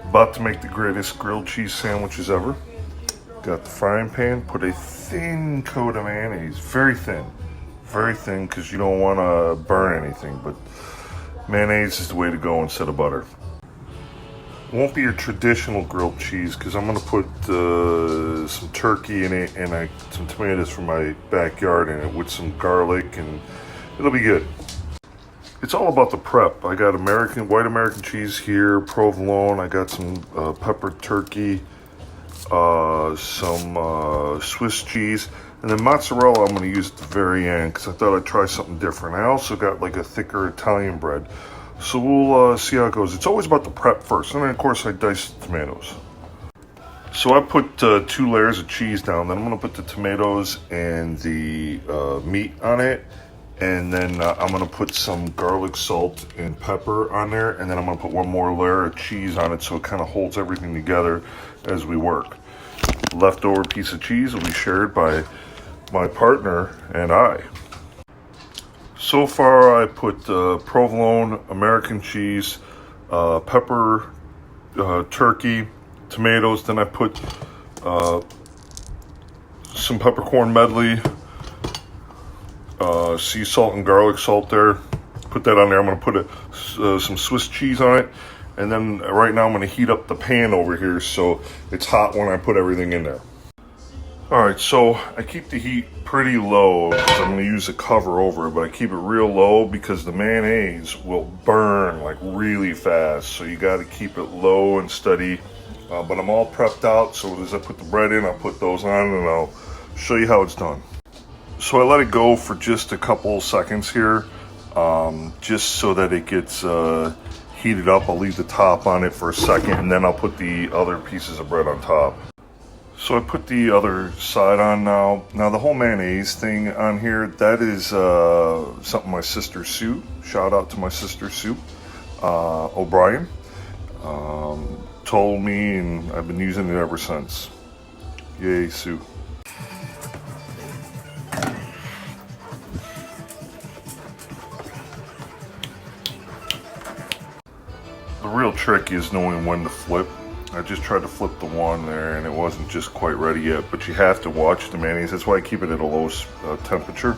About to make the greatest grilled cheese sandwiches ever. Got the frying pan, put a thin coat of mayonnaise, very thin because you don't want to burn anything, but mayonnaise is the way to go instead of butter. It won't be your traditional grilled cheese because I'm going to put some turkey in it and some tomatoes from my backyard in it with some garlic, and it'll be good. It's all about the prep. I got white American cheese here, provolone. I got some peppered turkey, some Swiss cheese, and then mozzarella I'm going to use at the very end because I thought I'd try something different. I also got like a thicker Italian bread. So we'll see how it goes. It's always about the prep first, and then of course I dice the tomatoes. So I put 2 layers of cheese down, then I'm going to put the tomatoes and the meat on it. And then I'm going to put some garlic, salt, and pepper on there. And then I'm going to put one more layer of cheese on it so it kind of holds everything together as we work. Leftover piece of cheese will be shared by my partner and I. So far I put provolone, American cheese, pepper, turkey, tomatoes. Then I put some peppercorn medley, sea salt and garlic salt there. Put that on there. I'm going to put some Swiss cheese on it. And then right now I'm going to heat up the pan over here so it's hot when I put everything in there. Alright, so I keep the heat pretty low because I'm going to use a cover over it, but I keep it real low because the mayonnaise will burn like really fast. So you got to keep it low and steady. But I'm all prepped out, so as I put the bread in, I'll put those on and I'll show you how it's done. So I let it go for just a couple seconds here, just so that it gets heated up. I'll leave the top on it for a second, and then I'll put the other pieces of bread on top. So I put the other side on now. Now the whole mayonnaise thing on here, that is something my sister Sue, shout out to my sister Sue O'Brien, told me, and I've been using it ever since. Yay, Sue. The real trick is knowing when to flip. I just tried to flip the one there and it wasn't just quite ready yet, but you have to watch the mayonnaise. That's why I keep it at a low temperature.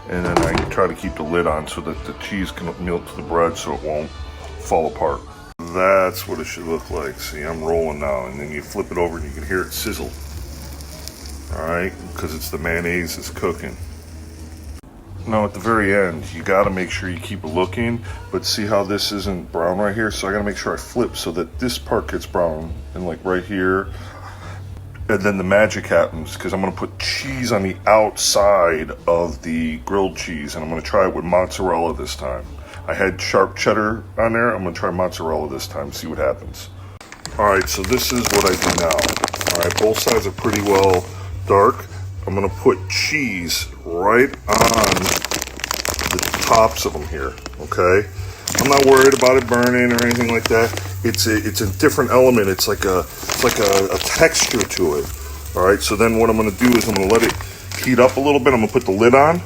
And then I try to keep the lid on so that the cheese can melt to the bread so it won't fall apart. That's what it should look like. See, I'm rolling now, and then you flip it over and you can hear it sizzle. Alright, because it's the mayonnaise that's cooking. Now at the very end, you got to make sure you keep looking, but see how this isn't brown right here? So I got to make sure I flip so that this part gets brown, and like right here. And then the magic happens because I'm going to put cheese on the outside of the grilled cheese, and I'm going to try it with mozzarella this time. I had sharp cheddar on there. I'm going to try mozzarella this time, see what happens. Alright, so this is what I do now. Alright, both sides are pretty well dark. I'm going to put cheese right on the tops of them here, okay? I'm not worried about it burning or anything like that. It's a different element. It's like a texture to it. All right, so then what I'm going to do is I'm going to let it heat up a little bit. I'm going to put the lid on,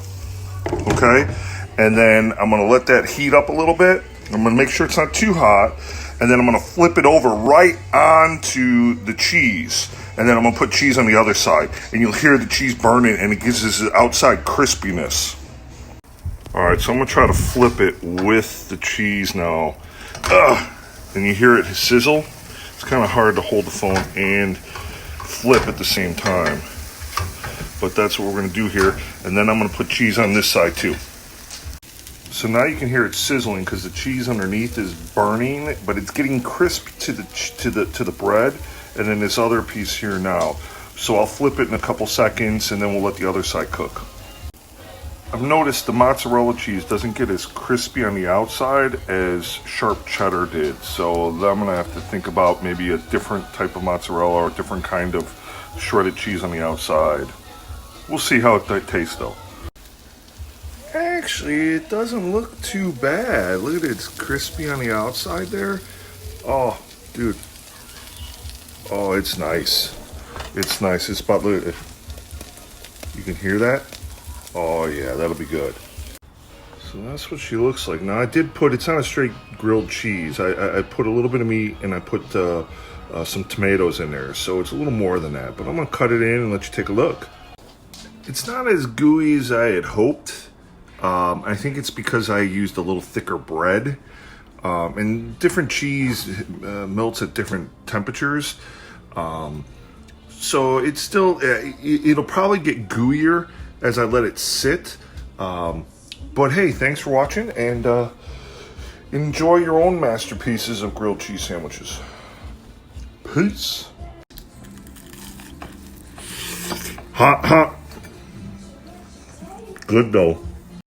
okay? And then I'm going to let that heat up a little bit. I'm going to make sure it's not too hot. And then I'm going to flip it over right onto the cheese. And then I'm going to put cheese on the other side. And you'll hear the cheese burning, and it gives this outside crispiness. Alright, so I'm going to try to flip it with the cheese now. And you hear it sizzle. It's kind of hard to hold the phone and flip at the same time. But that's what we're going to do here. And then I'm going to put cheese on this side too. So now you can hear it sizzling because the cheese underneath is burning, but it's getting crisp to the bread. And then this other piece here now. So I'll flip it in a couple seconds, and then we'll let the other side cook. I've noticed the mozzarella cheese doesn't get as crispy on the outside as sharp cheddar did. So I'm going to have to think about maybe a different type of mozzarella or a different kind of shredded cheese on the outside. We'll see how it tastes though. Actually, it doesn't look too bad. Look at it, it's crispy on the outside there. Oh, dude. Oh, it's nice. It's nice. It's about, look at it. You can hear that? Oh yeah, that'll be good. So So that's what she looks like. Now I did put, it's not a straight grilled cheese. I put a little bit of meat and I put some tomatoes in there. So it's a little more than that. But I'm going to cut it in and let you take a look. It's not as gooey as I had hoped. I think it's because I used a little thicker bread. And different cheese melts at different temperatures. So it's still, it'll probably get gooier as I let it sit. But hey, thanks for watching, and enjoy your own masterpieces of grilled cheese sandwiches. Peace. Hot, hot. Good though.